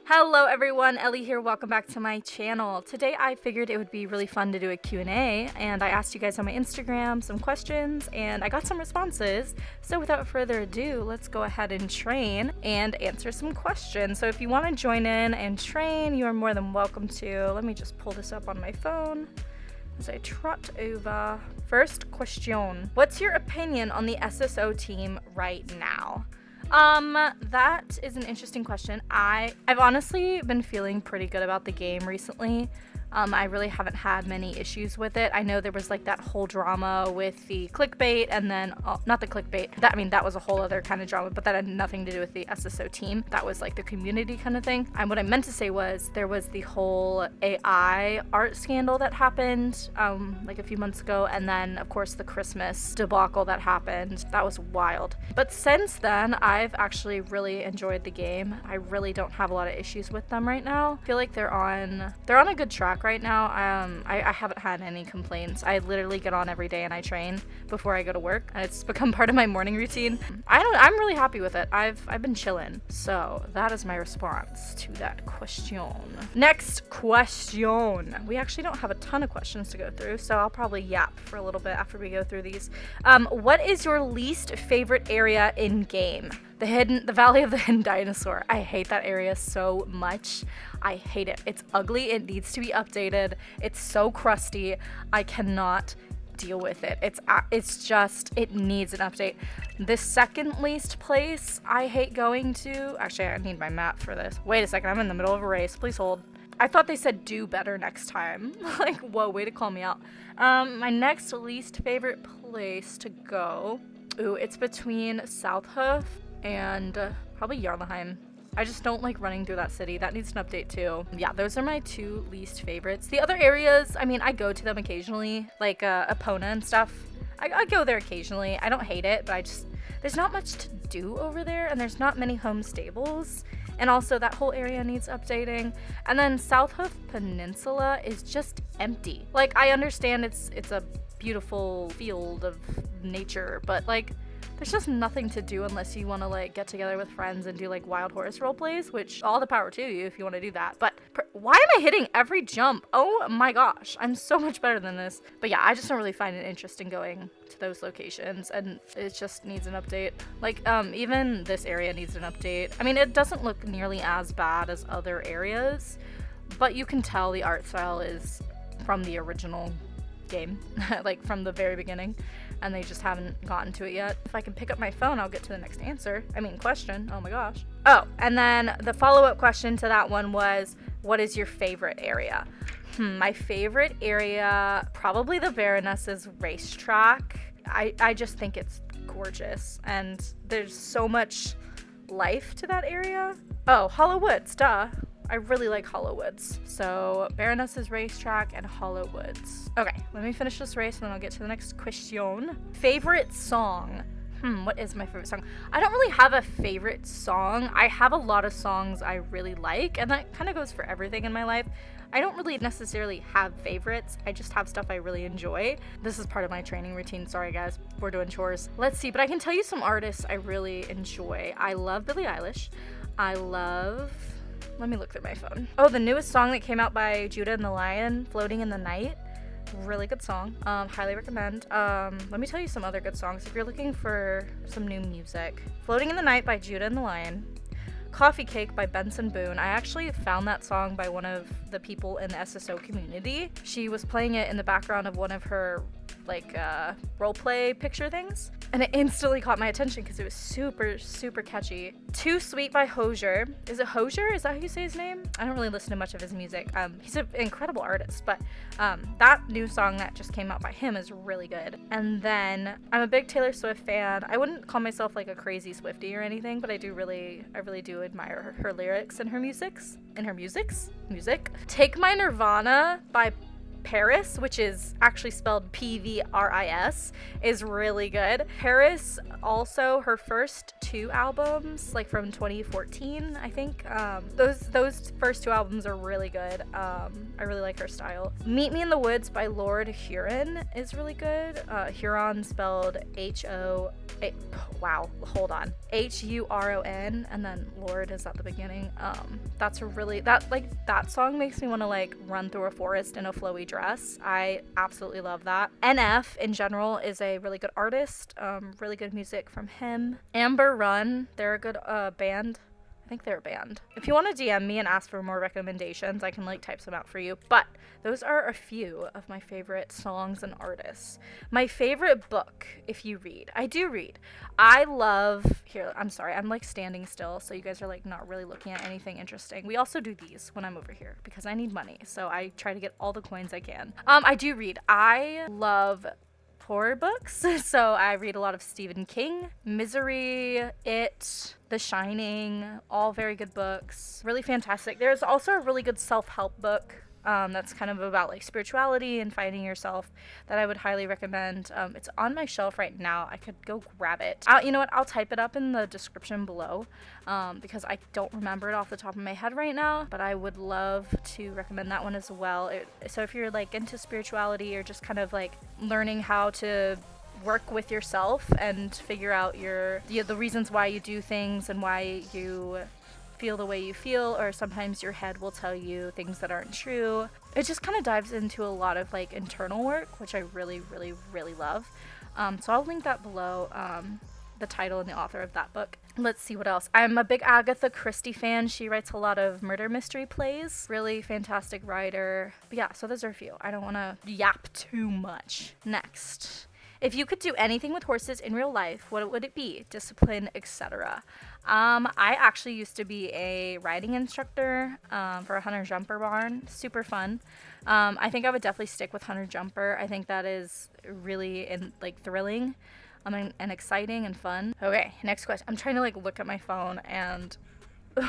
Hello everyone, Ellie here. Welcome back to my channel. Today I figured it would be really fun to do a Q&A, and I asked you guys on my Instagram some questions and I got some responses. So without further ado, let's go ahead and train and answer some questions. So if you want to join in and train, you are more than welcome to. Let me just pull this up on my phone as I trot over. First question. What's your opinion on the SSO team right now? That is an interesting question. I've honestly been feeling pretty good about the game recently. I really haven't had many issues with it. I know there was like that whole drama with the clickbait and then, not the clickbait, that was a whole other kind of drama, but that had nothing to do with the SSO team. That was like the community kind of thing. And what I meant to say was there was the whole AI art scandal that happened, like a few months ago. And then of course the Christmas debacle that happened. That was wild. But since then, I've actually really enjoyed the game. I really don't have a lot of issues with them right now. I feel like they're on a good track right now. I haven't had any complaints. I literally get on every day and I train before I go to work, and it's become part of my morning routine. I'm really happy with it. I've been chilling. So that is my response to that question. Next question. We actually don't have a ton of questions to go through, so I'll probably yap for a little bit after we go through these. What is your least favorite area in game? The Valley of the Hidden Dinosaur. I hate that area so much. I hate it. It's ugly. It needs to be updated. It's so crusty. I cannot deal with it. It needs an update. The second least place I hate going to, actually I need my map for this. Wait a second, I'm in the middle of a race. Please hold. I thought they said do better next time. Like, whoa, way to call me out. My next least favorite place to go, it's between South Hoof and probably Jarlheim. I just don't like running through that city. That needs an update too. Yeah, those are my two least favorites. The other areas, I mean, I go to them occasionally, like Epona and stuff. I go there occasionally. I don't hate it, but there's not much to do over there, and there's not many home stables. And also that whole area needs updating. And then South Hoof Peninsula is just empty. Like, I understand it's a beautiful field of nature, but like, there's just nothing to do unless you want to like get together with friends and do like wild horse role plays, which all the power to you if you want to do that. But why am I hitting every jump? Oh my gosh, I'm so much better than this. But yeah, I just don't really find it interesting going to those locations, and it just needs an update. Like, even this area needs an update. I mean, it doesn't look nearly as bad as other areas, but you can tell the art style is from the original game, like from the very beginning, and they just haven't gotten to it yet. If I can pick up my phone, I'll get to the next question. Oh my gosh. Oh, and then the follow-up question to that one was, what is your favorite area? My favorite area, probably the Baroness's racetrack. I just think it's gorgeous, and there's so much life to that area. Oh, Hollow Woods, duh. I really like Hollow Woods. So Baroness's racetrack and Hollow Woods. Okay, let me finish this race and then I'll get to the next question. Favorite song? What is my favorite song? I don't really have a favorite song. I have a lot of songs I really like, and that kind of goes for everything in my life. I don't really necessarily have favorites. I just have stuff I really enjoy. This is part of my training routine. Sorry guys, we're doing chores. Let's see, but I can tell you some artists I really enjoy. I love Billie Eilish. Let me look through my phone. Oh, the newest song that came out by Judah and the Lion, Floating in the Night. Really good song. Highly recommend. Let me tell you some other good songs if you're looking for some new music. Floating in the Night by Judah and the Lion. Coffee Cake by Benson Boone. I actually found that song by one of the people in the SSO community. She was playing it in the background of one of her role play picture things, and it instantly caught my attention because it was super, super catchy. Too Sweet by Hosier. Is it Hosier? Is that how you say his name? I don't really listen to much of his music. He's an incredible artist, but that new song that just came out by him is really good. And then I'm a big Taylor Swift fan. I wouldn't call myself like a crazy Swiftie or anything, but I really do admire her lyrics and her music. Take My Nirvana by Paris, which is actually spelled Pvris, is really good. Paris, also her first 2 albums, like from 2014, I think. Those first 2 albums are really good. I really like her style. Meet Me in the Woods by Lord Huron is really good. Huron spelled Huron, and then Lord is at the beginning. That song makes me want to like run through a forest in a flowy dress. I absolutely love that. NF in general is a really good artist. Really good music from him. Amber Run, they're a good band. I think they're a band. If you want to DM me and ask for more recommendations, I can like type some out for you. But those are a few of my favorite songs and artists. My favorite book, if you read. I do read. I love, here, I'm sorry, I'm like standing still, so you guys are like not really looking at anything interesting. We also do these when I'm over here because I need money, so I try to get all the coins I can. I do read. I love horror books, so I read a lot of Stephen King, Misery, It, The Shining, all very good books, really fantastic. There's also a really good self-help book that's kind of about like spirituality and finding yourself that I would highly recommend. It's on my shelf right now. I could go grab it. You know what? I'll type it up in the description below because I don't remember it off the top of my head right now, but I would love to recommend that one as well. So if you're like into spirituality or just kind of like learning how to work with yourself and figure out the reasons why you do things and why you feel the way you feel, or sometimes your head will tell you things that aren't true. It just kind of dives into a lot of like internal work, which I really, really, really love. So I'll link that below, the title and the author of that book. Let's see what else. I'm a big Agatha Christie fan. She writes a lot of murder mystery plays. Really fantastic writer. But yeah, so those are a few. I don't want to yap too much. Next. If you could do anything with horses in real life, what would it be? Discipline, etc. I actually used to be a riding instructor for a hunter jumper barn. Super fun. I think I would definitely stick with hunter jumper. I think that is really thrilling and exciting and fun. Okay, next question. I'm trying to like look at my phone and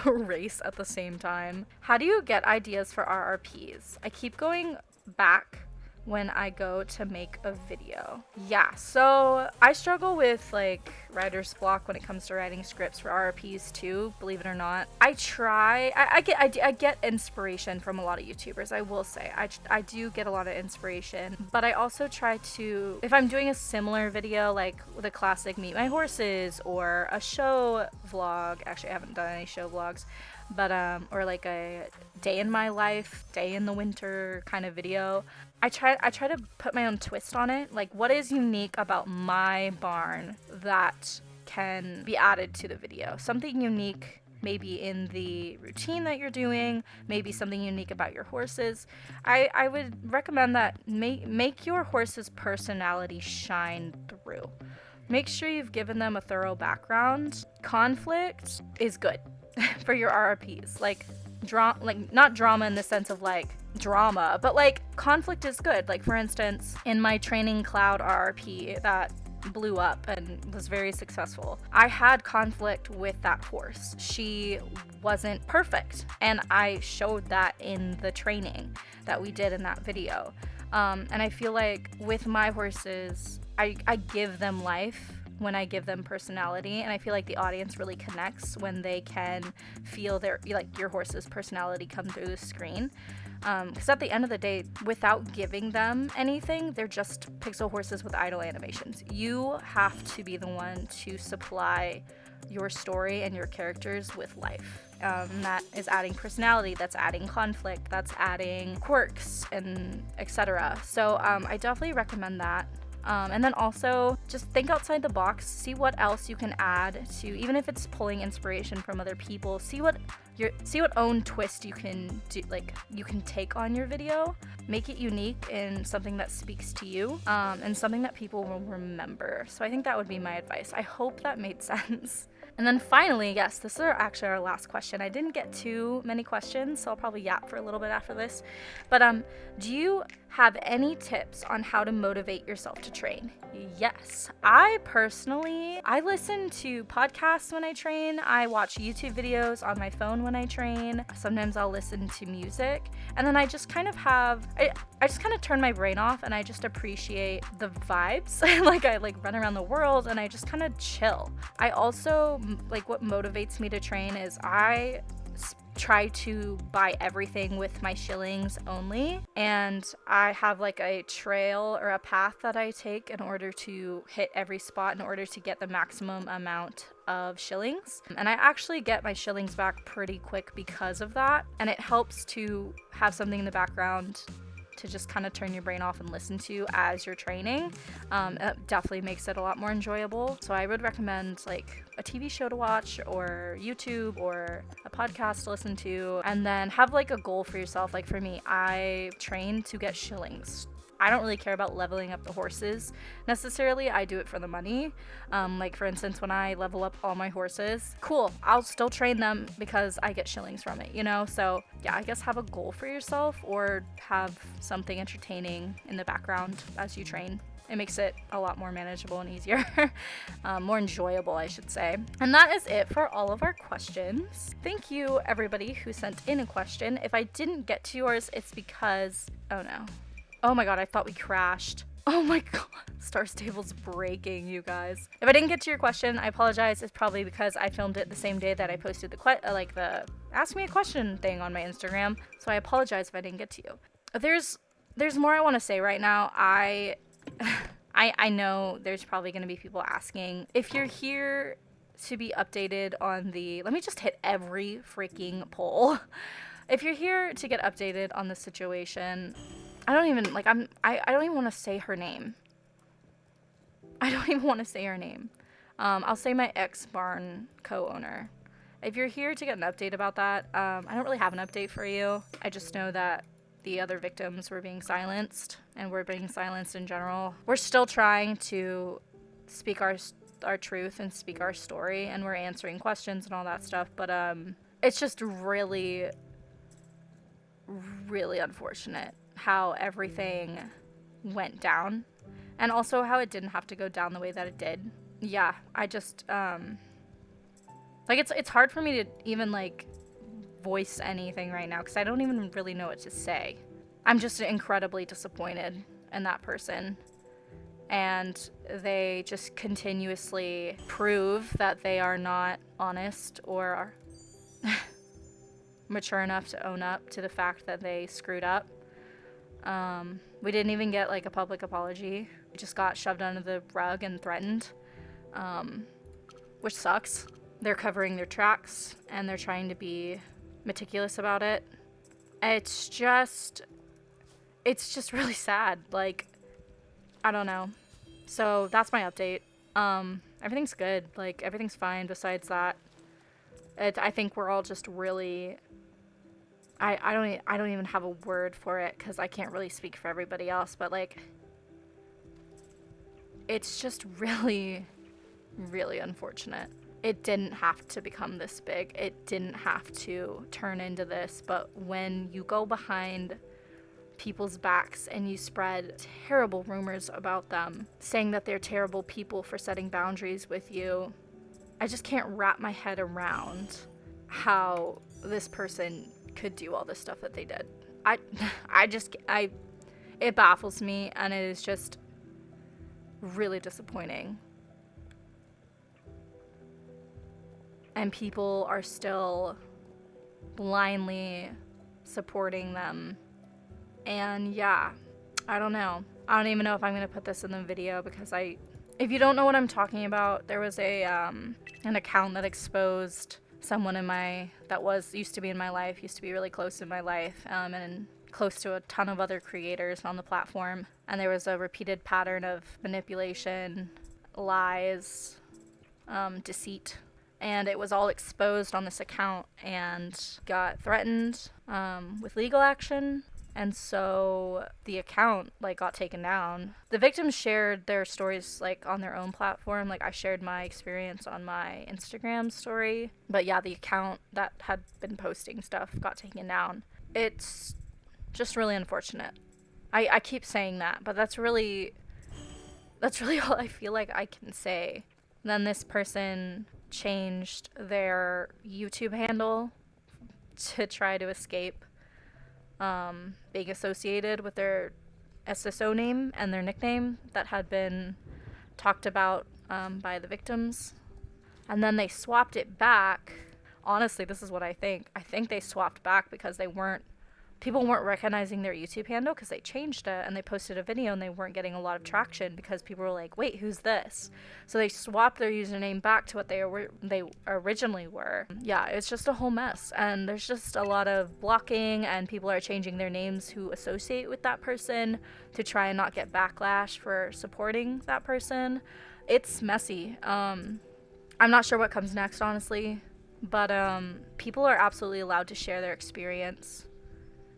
race at the same time. How do you get ideas for RRPs? I keep going back when I go to make a video. Yeah, so I struggle with like writer's block when it comes to writing scripts for RRPs too, believe it or not. I get inspiration from a lot of YouTubers, I will say. I do get a lot of inspiration, but I also try to, if I'm doing a similar video like the classic Meet My Horses or a show vlog, actually I haven't done any show vlogs, but or like a day in my life, day in the winter kind of video, I try to put my own twist on it. Like, what is unique about my barn that can be added to the video? Something unique maybe in the routine that you're doing, maybe something unique about your horses. I would recommend that make your horse's personality shine through. Make sure you've given them a thorough background. Conflict is good for your RRPs. Not drama in the sense of like drama, but like conflict is good. Like for instance, in my training cloud RRP that blew up and was very successful, I had conflict with that horse. She wasn't perfect, and I showed that in the training that we did in that video. And I feel like with my horses, I give them life when I give them personality, and I feel like the audience really connects when they can feel your horse's personality come through the screen. Because at the end of the day, without giving them anything, they're just pixel horses with idle animations. You have to be the one to supply your story and your characters with life. That is adding personality, that's adding conflict, that's adding quirks, and etc. So I definitely recommend that. And then also just think outside the box, see what else you can add to, even if it's pulling inspiration from other people, see what own twist you can do, like you can take on your video, make it unique in something that speaks to you, and something that people will remember. So I think that would be my advice. I hope that made sense. And then finally, yes, this is actually our last question. I didn't get too many questions, so I'll probably yap for a little bit after this. But do you have any tips on how to motivate yourself to train? Yes. I listen to podcasts when I train. I watch YouTube videos on my phone when I train. Sometimes I'll listen to music. And then I just kind of turn my brain off and I just appreciate the vibes. Like I run around the world and I just kind of chill. I also, what motivates me to train is I try to buy everything with my shillings only, and I have a trail or a path that I take in order to hit every spot in order to get the maximum amount of shillings. And I actually get my shillings back pretty quick because of that, and it helps to have something in the background to just kind of turn your brain off and listen to as you're training. It definitely makes it a lot more enjoyable. So I would recommend a TV show to watch, or YouTube, or a podcast to listen to, and then have a goal for yourself. For me, I train to get shillings. I don't really care about leveling up the horses necessarily. I do it for the money. For instance, when I level up all my horses, cool, I'll still train them because I get shillings from it, So yeah, I guess have a goal for yourself, or have something entertaining in the background as you train. It makes it a lot more manageable and easier. More enjoyable, I should say. And that is it for all of our questions. Thank you, everybody who sent in a question. If I didn't get to yours, it's because, oh no. Oh my god, I thought we crashed. Oh my god, Star Stable's breaking, you guys. If I didn't get to your question, I apologize. It's probably because I filmed it the same day that I posted the ask me a question thing on my Instagram. So I apologize if I didn't get to you. There's more I want to say right now. I know there's probably going to be people asking. If you're here to be updated on let me just hit every freaking poll. If you're here to get updated on the situation, I don't even want to say her name. I'll say my ex-barn co-owner. If you're here to get an update about that, I don't really have an update for you. I just know that the other victims were being silenced, and we're being silenced in general. We're still trying to speak our truth and speak our story, and we're answering questions and all that stuff, but it's just really, really unfortunate how everything went down, and also how it didn't have to go down the way that it did. Yeah, I just it's hard for me to even voice anything right now because I don't even really know what to say. I'm just incredibly disappointed in that person, and they just continuously prove that they are not honest or mature enough to own up to the fact that they screwed up. We didn't even get a public apology. We just got shoved under the rug and threatened, which sucks. They're covering their tracks and they're trying to be meticulous about it. It's just really sad. I don't know. So that's my update. Everything's good. Everything's fine besides that. I think we're all just really, I don't even have a word for it because I can't really speak for everybody else, but it's just really, really unfortunate. It didn't have to become this big. It didn't have to turn into this, but when you go behind people's backs and you spread terrible rumors about them, saying that they're terrible people for setting boundaries with you, I just can't wrap my head around how this person could do all this stuff that they did. It baffles me, and it is just really disappointing. And people are still blindly supporting them. And yeah, I don't know. I don't even know if I'm going to put this in the video because if you don't know what I'm talking about, there was an account that exposed someone used to be in my life, used to be really close in my life, and close to a ton of other creators on the platform. And there was a repeated pattern of manipulation, lies, deceit. And it was all exposed on this account and got threatened with legal action. And so the account got taken down. The victims shared their stories on their own platform. I shared my experience on my Instagram story. But yeah, the account that had been posting stuff got taken down. It's just really unfortunate. I keep saying that, but that's really all I feel like I can say. Then this person changed their YouTube handle to try to escape being associated with their SSO name and their nickname that had been talked about by the victims. And then they swapped it back. Honestly, this is what I think. I think they swapped back because people weren't recognizing their YouTube handle because they changed it and they posted a video and they weren't getting a lot of traction because people were like, wait, who's this? So they swapped their username back to what they originally were. Yeah, it's just a whole mess. And there's just a lot of blocking and people are changing their names who associate with that person to try and not get backlash for supporting that person. It's messy. I'm not sure what comes next, honestly, but people are absolutely allowed to share their experience.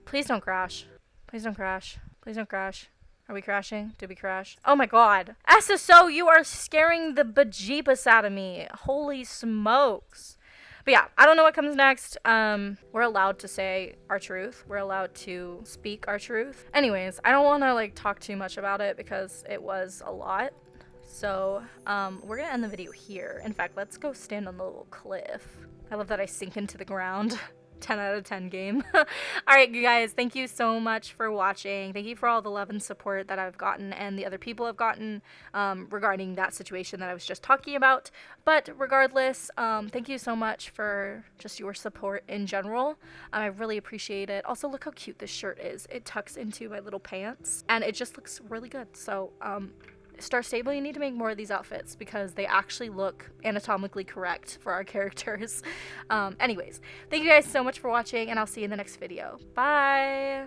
Please don't crash. Please don't crash. Please don't crash. Are we crashing? Did we crash? Oh my god. SSO, you are scaring the bejeebus out of me. Holy smokes. But yeah, I don't know what comes next. We're allowed to say our truth. We're allowed to speak our truth. Anyways, I don't want to like talk too much about it because it was a lot. So, we're gonna end the video here. In fact, let's go stand on the little cliff. I love that I sink into the ground. 10 out of 10 game. Alright, you guys, thank you so much for watching. Thank you for all the love and support that I've gotten and the other people have gotten regarding that situation that I was just talking about. But regardless, thank you so much for just your support in general. I really appreciate it. Also, look how cute this shirt is. It tucks into my little pants and it just looks really good. So, Star Stable, you need to make more of these outfits because they actually look anatomically correct for our characters. Anyways, thank you guys so much for watching and I'll see you in the next video. Bye!